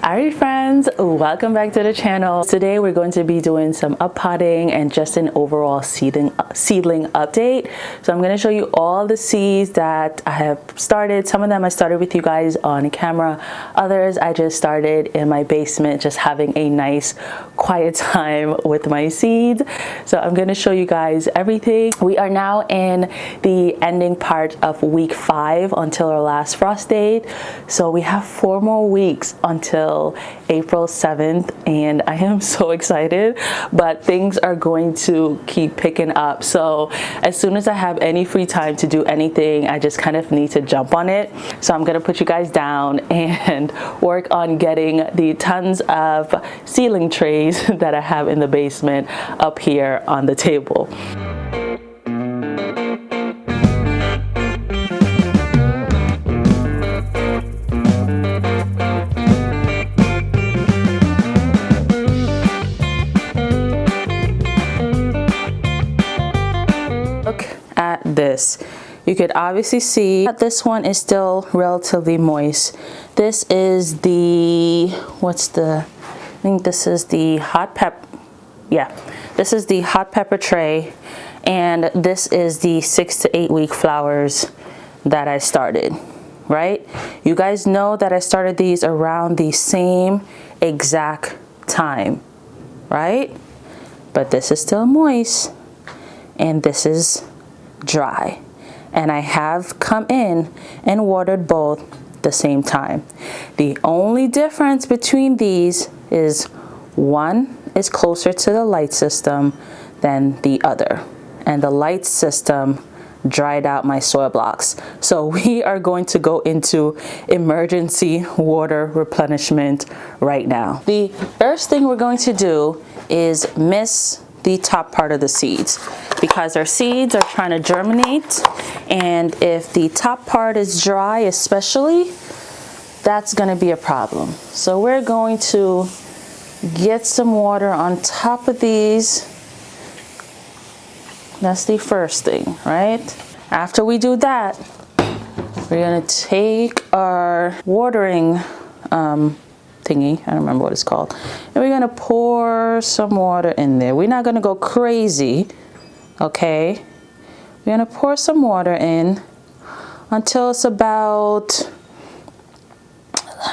Irie friends, welcome back to the channel. Today we're going to be doing some uppotting and just an overall seedling update. So I'm going to show you all the seeds that I have started. Some of them I started with you guys on camera. Others I just started in my basement, just having a nice quiet time with my seeds. So I'm going to show you guys everything. We are now in the ending part of week 5 until our last frost date. So we have 4 more weeks until April 7th, and I am so excited, but things are going to keep picking up. So as soon as I have any free time to do anything, I just kind of need to jump on it. So I'm gonna put you guys down and work on getting the tons of seedling trays that I have in the basement up here on the table. At this, you could obviously see that this one is still relatively moist. This is the I think this is the hot pepper. Yeah, this is the hot pepper tray, and this is the 6 to 8 week flowers that I started. Right, you guys know that I started these around the same exact time, right? But this is still moist and this is dry, and I have come in and watered both the same time. The only difference between these is one is closer to the light system than the other, and the light system dried out my soil blocks. So we are going to go into emergency water replenishment right now. The first thing we're going to do is miss the top part of the seeds, because our seeds are trying to germinate, and if the top part is dry especially, that's going to be a problem. So we're going to get some water on top of these. That's the first thing, right? After we do that, we're going to take our watering thingy, I don't remember what it's called, and we're gonna pour some water in there. We're not gonna go crazy, okay? We're gonna pour some water in until it's about,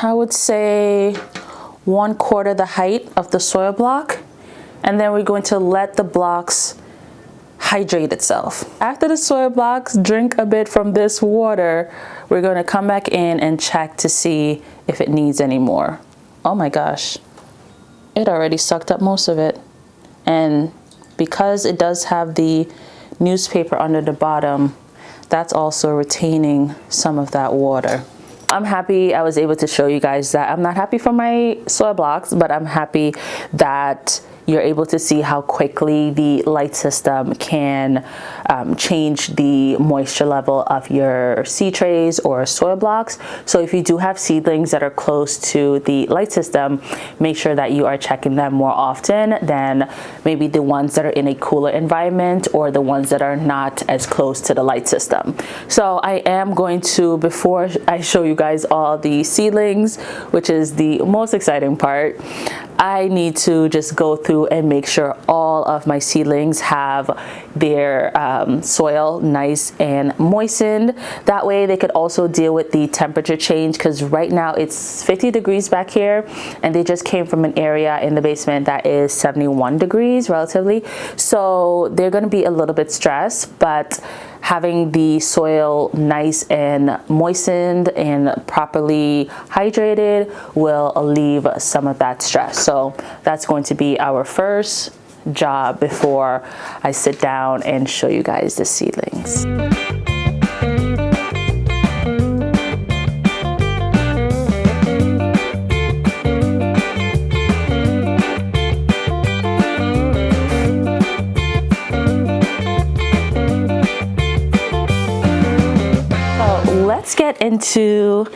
I would say, 1/4 the height of the soil block, and then we're going to let the blocks hydrate itself. After the soil blocks drink a bit from this water, we're going to come back in and check to see if it needs any more. Oh my gosh, it already sucked up most of it. And because it does have the newspaper under the bottom, that's also retaining some of that water. I'm happy I was able to show you guys that. I'm not happy for my soil blocks, but I'm happy that you're able to see how quickly the light system can change the moisture level of your seed trays or soil blocks. So if you do have seedlings that are close to the light system, make sure that you are checking them more often than maybe the ones that are in a cooler environment or the ones that are not as close to the light system. So I am going to, before I show you guys all the seedlings, which is the most exciting part, I need to just go through and make sure all of my seedlings have their soil nice and moistened. That way they could also deal with the temperature change, because right now it's 50 degrees back here, and they just came from an area in the basement that is 71 degrees relatively. So they're going to be a little bit stressed, but having the soil nice and moistened and properly hydrated will alleviate some of that stress. So that's going to be our first job before I sit down and show you guys the seedlings. Let's get into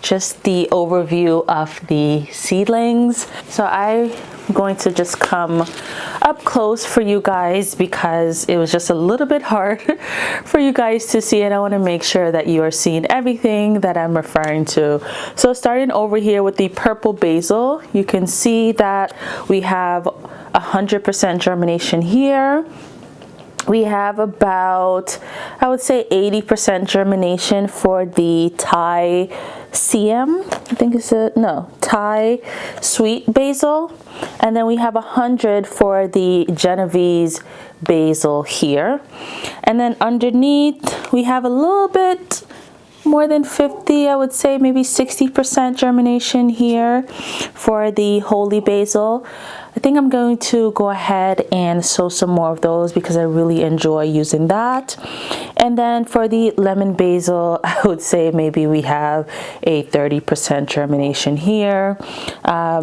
just the overview of the seedlings. So I'm going to just come up close for you guys because it was just a little bit hard for you guys to see, and I want to make sure that you are seeing everything that I'm referring to. So starting over here with the purple basil, you can see that we have 100% germination here. We have about, I would say, 80% germination for the Thai CM, I think it's Thai sweet basil. And then we have 100 for the Genovese basil here. And then underneath, we have a little bit more than 50, I would say maybe 60% germination here for the holy basil. I think I'm going to go ahead and sow some more of those because I really enjoy using that. And then for the lemon basil, I would say maybe we have a 30% germination here.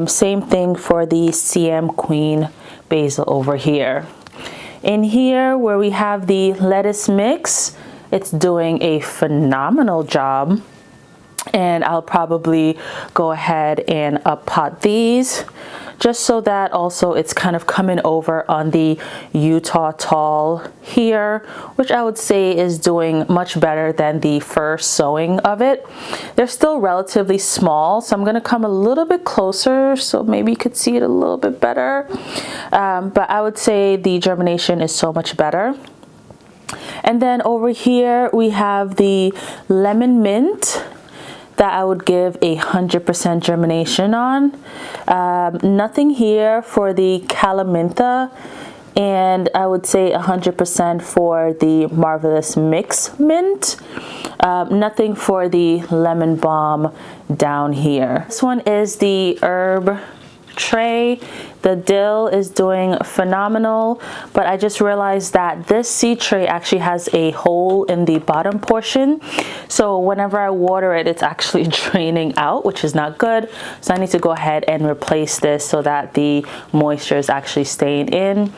Same thing for the CM Queen basil over here. In here where we have the lettuce mix, it's doing a phenomenal job. And I'll probably go ahead and pot these just so that also it's kind of coming over on the Utah Tall here, which I would say is doing much better than the first sowing of it. They're still relatively small, so I'm going to come a little bit closer so maybe you could see it a little bit better. But I would say the germination is so much better. And then over here we have the lemon mint that I would give 100% germination on. Nothing here for the calamintha, and I would say 100% for the marvelous mix mint. Nothing for the lemon balm down here. This one is the herb tray. The dill is doing phenomenal, but I just realized that this seed tray actually has a hole in the bottom portion, so whenever I water it, it's actually draining out, which is not good. So I need to go ahead and replace this so that the moisture is actually staying in.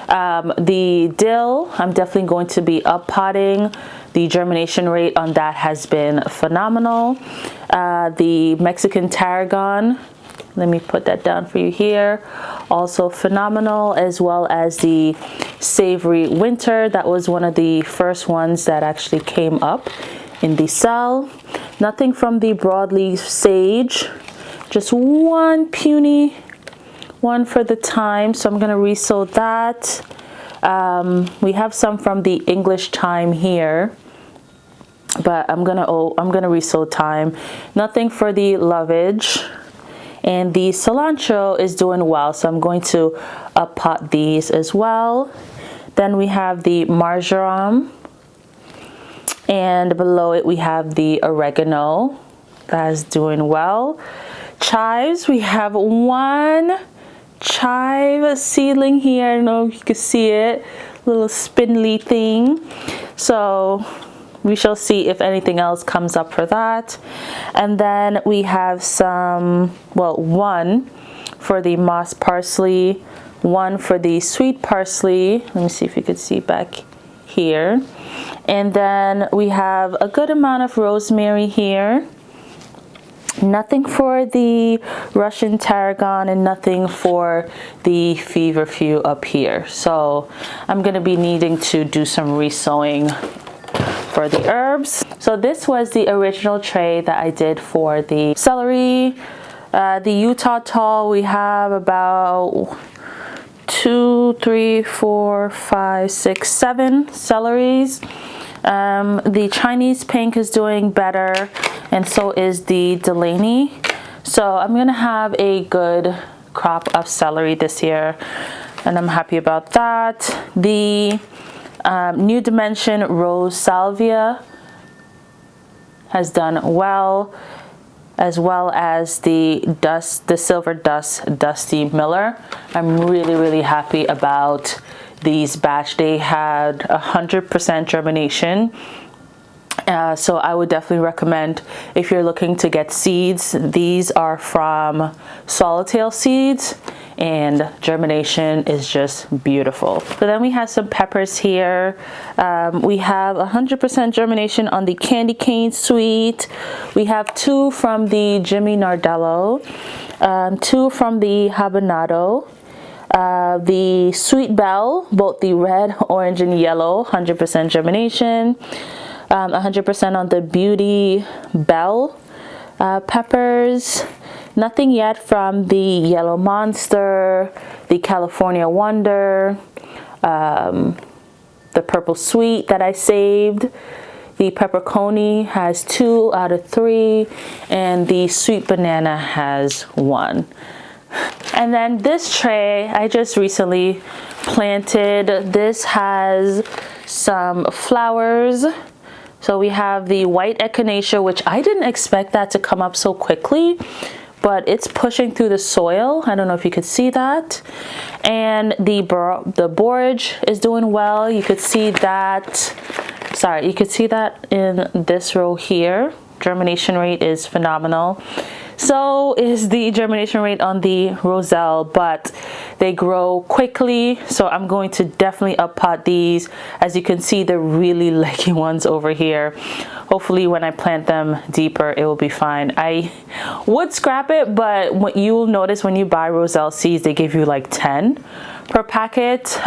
The dill, I'm definitely going to be up potting. The germination rate on that has been phenomenal. The Mexican tarragon, let me put that down for you here, also phenomenal, as well as the savory winter. That was one of the first ones that actually came up in the cell. Nothing from the broadleaf sage, just one puny one for the thyme, so I'm going to resow that. We have some from the English thyme here, but I'm gonna resow thyme. Nothing for the lovage. And the cilantro is doing well, so I'm going to pot these as well. Then we have the marjoram, and below it we have the oregano. That is doing well. Chives, we have one chive seedling here. I don't know if you can see it, little spindly thing. So we shall see if anything else comes up for that. And then we have some, well, one for the moss parsley, one for the sweet parsley. Let me see if you could see back here. And then we have a good amount of rosemary here. Nothing for the Russian tarragon and nothing for the feverfew up here. So I'm going to be needing to do some resowing for the herbs. So this was the original tray that I did for the celery. The Utah Tall, we have about 2, 3, 4, 5, 6, 7 celeries. The Chinese pink is doing better, and so is the Delaney. So I'm gonna have a good crop of celery this year, and I'm happy about that. The New Dimension Rose Salvia has done well, as well as the Silver Dust Dusty Miller. I'm really happy about these batch. They had 100% germination. So I would definitely recommend, if you're looking to get seeds, these are from Swallowtail Seeds, and germination is just beautiful. So then we have some peppers here. We have 100% germination on the candy cane sweet. We have 2 from the Jimmy Nardello, 2 from the habanero, the sweet bell, both the red, orange, and yellow, 100% germination, 100% on the beauty bell peppers. Nothing yet from the yellow monster, the California wonder, the purple sweet that I saved. The pepperoni has 2 out of 3, and the sweet banana has 1. And then this tray I just recently planted. This has some flowers. So we have the white echinacea, which I didn't expect that to come up so quickly, but it's pushing through the soil. I don't know if you could see that. And the borage is doing well. You could see that, sorry, you could see that in this row here. Germination rate is phenomenal. So is the germination rate on the roselle, but they grow quickly, so I'm going to definitely up pot these. As you can see, the really leggy ones over here. Hopefully when I plant them deeper, it will be fine. I would scrap it, but what you will notice when you buy roselle seeds, they give you like 10 per packet.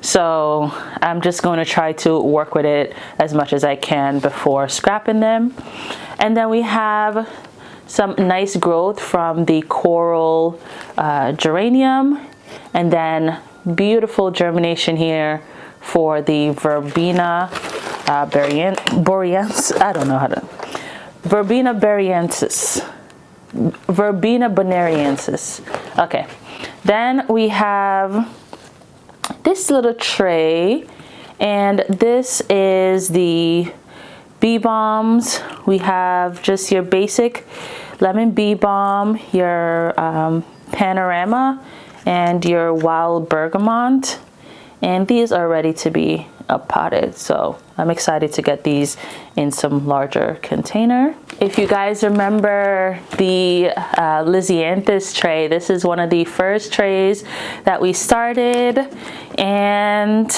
So I'm just going to try to work with it as much as I can before scrapping them. And then we have some nice growth from the coral geranium, and then beautiful germination here for the verbena borealis. I don't know how to. Verbena borealis. Verbena bonariensis. Okay. Then we have this little tray, and this is the bee balms. We have just your basic lemon bee balm, your panorama, and your wild bergamot, and these are ready to be up potted, so I'm excited to get these in some larger container. If you guys remember the Lysianthus tray, this is one of the first trays that we started, and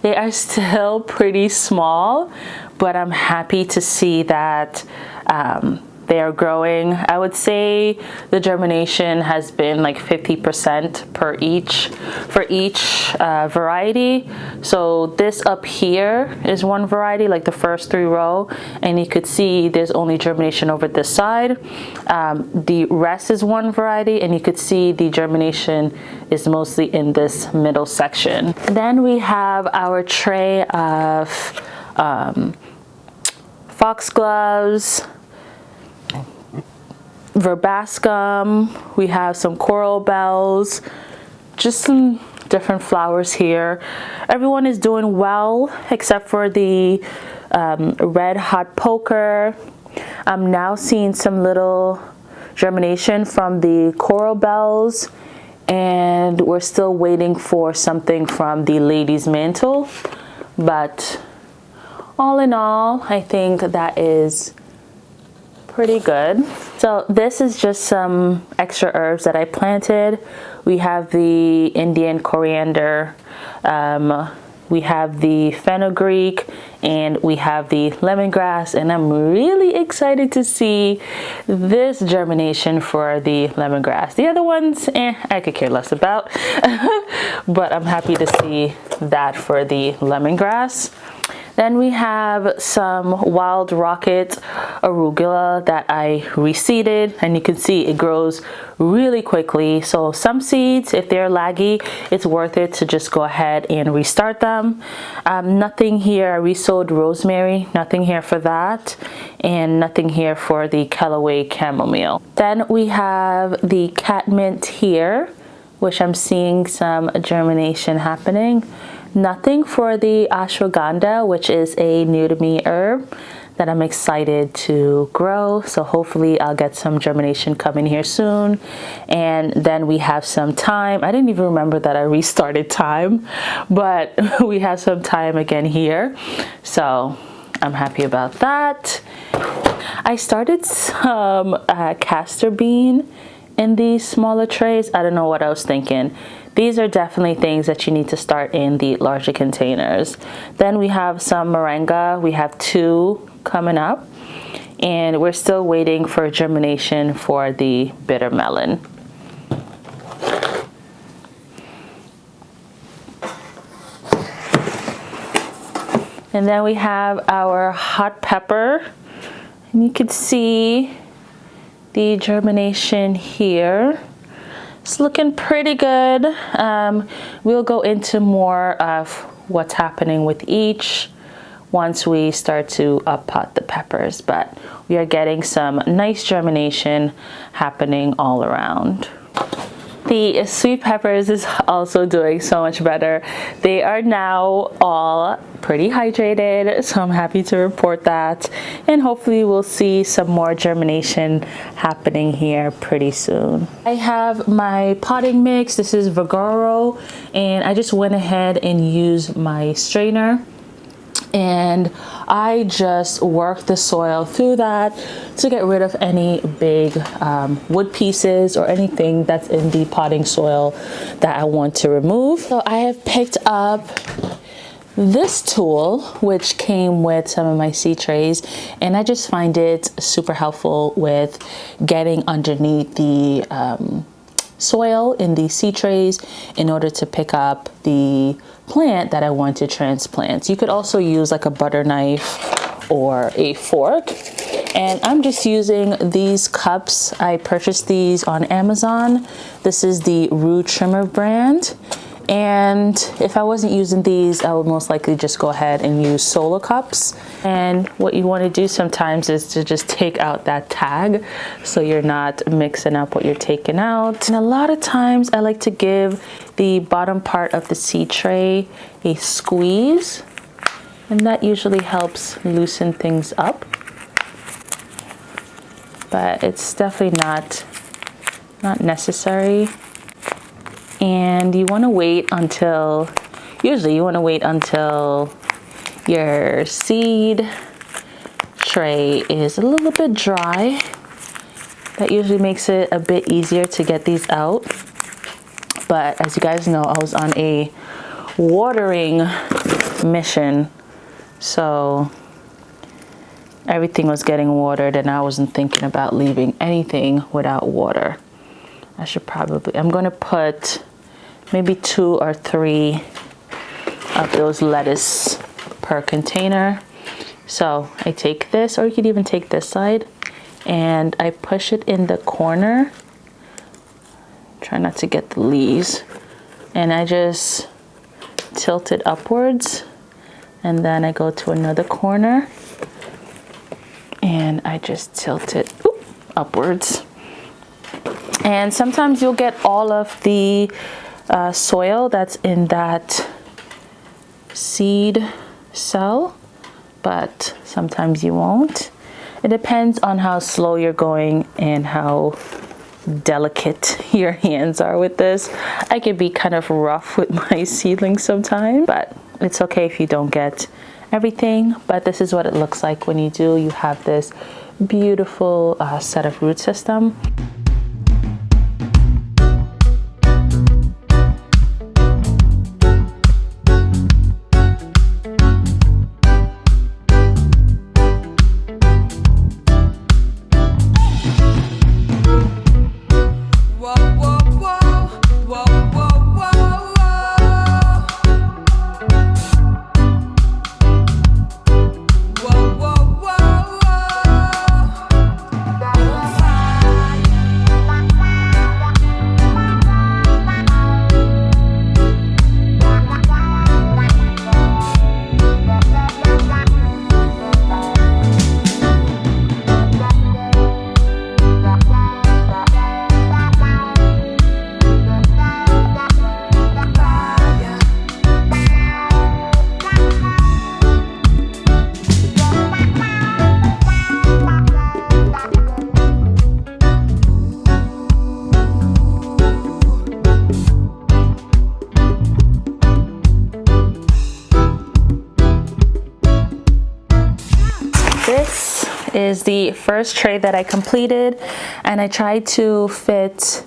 they are still pretty small, but I'm happy to see that they are growing. I would say the germination has been like 50% for each variety. So this up here is one variety, like the first 3 row, and you could see there's only germination over this side. The rest is one variety, and you could see the germination is mostly in this middle section. Then we have our tray of foxgloves, verbascum. We have some coral bells, just some different flowers here. Everyone is doing well except for the red hot poker. I'm now seeing some little germination from the coral bells, and we're still waiting for something from the lady's mantle, but all in all, I think that is pretty good. So this is just some extra herbs that I planted. We have the Indian coriander, we have the fenugreek, and we have the lemongrass, and I'm really excited to see this germination for the lemongrass. The other ones, I could care less about, but I'm happy to see that for the lemongrass. Then we have some wild rocket arugula that I reseeded, and you can see it grows really quickly. So some seeds, if they're laggy, it's worth it to just go ahead and restart them. Nothing here. I resowed rosemary, nothing here for that, and nothing here for the Callaway chamomile. Then we have the catmint here, which I'm seeing some germination happening. Nothing for the ashwagandha, which is a new to me herb that I'm excited to grow. So hopefully I'll get some germination coming here soon. And then we have some thyme. I didn't even remember that I restarted thyme, but we have some thyme again here. So I'm happy about that. I started some castor bean in these smaller trays. I don't know what I was thinking. These are definitely things that you need to start in the larger containers. Then we have some moringa. We have 2 coming up, and we're still waiting for germination for the bitter melon. And then we have our hot pepper, and you can see the germination here. It's looking pretty good. We'll go into more of what's happening with each once we start to pot the peppers, but we are getting some nice germination happening all around. The sweet peppers is also doing so much better. They are now all pretty hydrated, so I'm happy to report that. And hopefully we'll see some more germination happening here pretty soon. I have my potting mix. This is Vigoro, and I just went ahead and used my strainer. And I just work the soil through that to get rid of any big wood pieces or anything that's in the potting soil that I want to remove. So I have picked up this tool, which came with some of my seed trays, and I just find it super helpful with getting underneath the soil in the seed trays in order to pick up the plant that I want to transplant. You could also use like a butter knife or a fork, and I'm just using these cups. I purchased these on Amazon. This is the Root Trimmer brand, and if I wasn't using these, I would most likely just go ahead and use solo cups. And what you want to do sometimes is to just take out that tag so you're not mixing up what you're taking out. And a lot of times I like to give the bottom part of the seed tray a squeeze, and that usually helps loosen things up. But it's definitely not necessary. And you want to wait until, usually you want to wait until your seed tray is a little bit dry. That usually makes it a bit easier to get these out. But as you guys know, I was on a watering mission, so everything was getting watered and I wasn't thinking about leaving anything without water. I'm going to put maybe 2 or 3 of those lettuce per container. So I take this, or you could even take this side, and I push it in the corner. Try not to get the leaves. And I just tilt it upwards, and then I go to another corner and I just tilt it upwards. And sometimes you'll get all of the soil that's in that seed cell, but sometimes you won't. It depends on how slow you're going and how delicate your hands are with this. I can be kind of rough with my seedlings sometimes, but it's okay if you don't get everything. But this is what it looks like when you do. You have this beautiful set of root system. is the first tray that I completed, and I tried to fit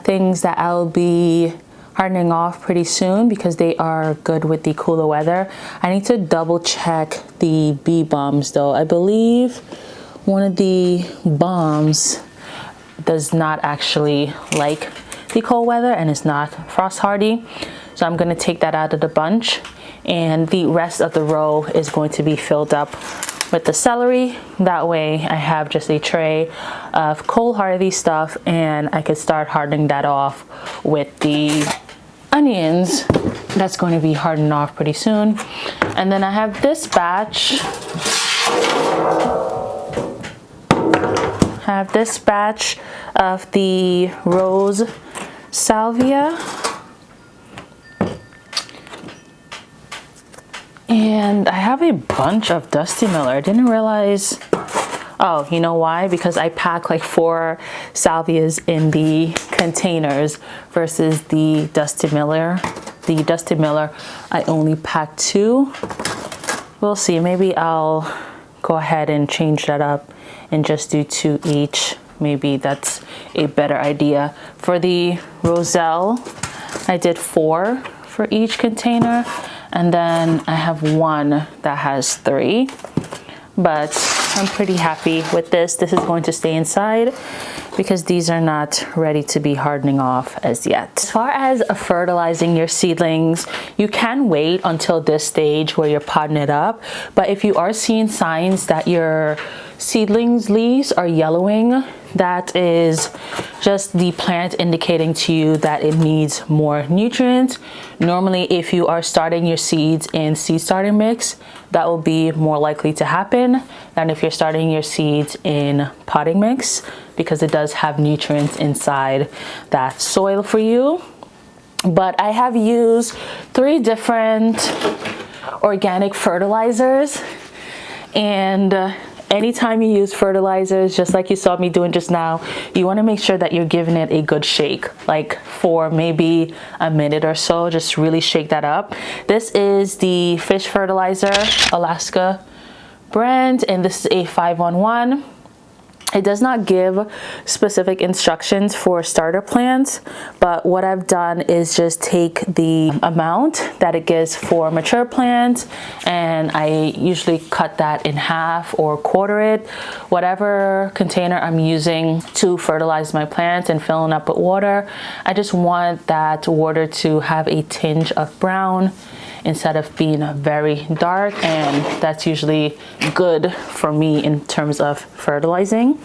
things that I'll be hardening off pretty soon because they are good with the cooler weather. I need to double check the bee bombs though. I believe one of the bombs does not actually like the cold weather and is not frost hardy. So I'm gonna take that out of the bunch, and the rest of the row is going to be filled up with the celery. That way I have just a tray of cold hardy stuff, and I could start hardening that off with the onions. That's going to be hardened off pretty soon. And then I have this batch. Of the rose salvia. And I have a bunch of Dusty Miller. I didn't realize. Oh, you know why? Because I pack like 4 salvias in the containers versus the Dusty Miller. The Dusty Miller, I only packed 2. We'll see. Maybe I'll go ahead and change that up and just do 2 each. Maybe that's a better idea. For the Roselle, I did 4 for each container. And then I have 1 that has 3, but I'm pretty happy with this. This is going to stay inside because these are not ready to be hardening off as yet. As far as fertilizing your seedlings, you can wait until this stage where you're potting it up. But if you are seeing signs that your seedlings leaves are yellowing, that is just the plant indicating to you that it needs more nutrients. Normally, if you are starting your seeds in seed starting mix, that will be more likely to happen than if you're starting your seeds in potting mix, because it does have nutrients inside that soil for you. But I have used 3 different organic fertilizers, and anytime you use fertilizers, just like you saw me doing just now, you want to make sure that you're giving it a good shake, like for maybe a minute or so. Just really shake that up. This is the Fish Fertilizer Alaska brand, and this is a 5-on-1. It does not give specific instructions for starter plants, but what I've done is just take the amount that it gives for mature plants, and I usually cut that in half or quarter it. Whatever container I'm using to fertilize my plants and filling up with water, I just want that water to have a tinge of brown instead of being very dark, and that's usually good for me in terms of fertilizing.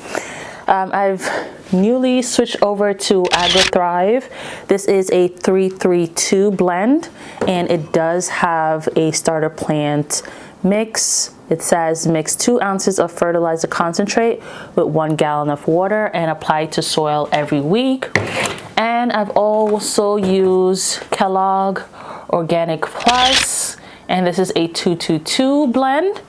I've newly switched over to AgroThrive. This is a 3-3-2 blend, and it does have a starter plant mix. It says mix 2 ounces of fertilizer concentrate with 1 gallon of water and apply to soil every week. And I've also used Kellogg Organic Plus, and this is a 2-2-2 blend,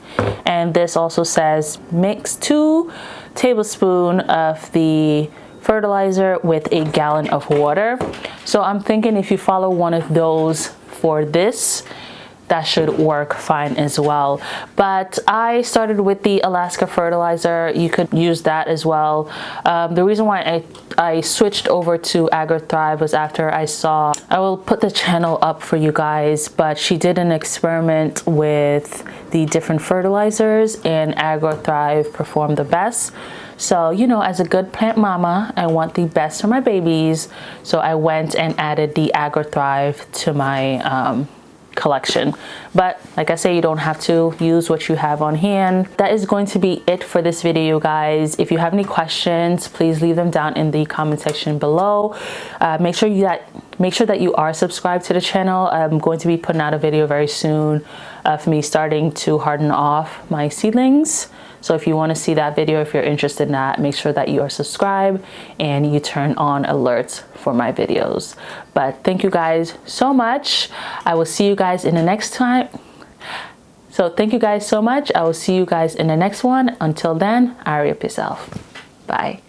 and this also says mix 2 tablespoons of the fertilizer with a gallon of water. So I'm thinking if you follow one of those for this, that should work fine as well. But I started with the Alaska fertilizer. You could use that as well. The reason why I switched over to AgroThrive was after I saw, I will put the channel up for you guys, but she did an experiment with the different fertilizers, and AgroThrive performed the best. So, you know, as a good plant mama, I want the best for my babies. So I went and added the AgroThrive to my collection. But like I say, you don't have to use what you have on hand. That is going to be it for this video, guys. If you have any questions, please leave them down in the comment section below. Make sure that you are subscribed to the channel. I'm going to be putting out a video very soon of me starting to harden off my seedlings. So if you want to see that video, if you're interested in that, make sure that you are subscribed and you turn on alerts for my videos. But thank you guys so much. I will see you guys in the next time. So thank you guys so much. I will see you guys in the next one. Until then, Irie up yourself. Bye.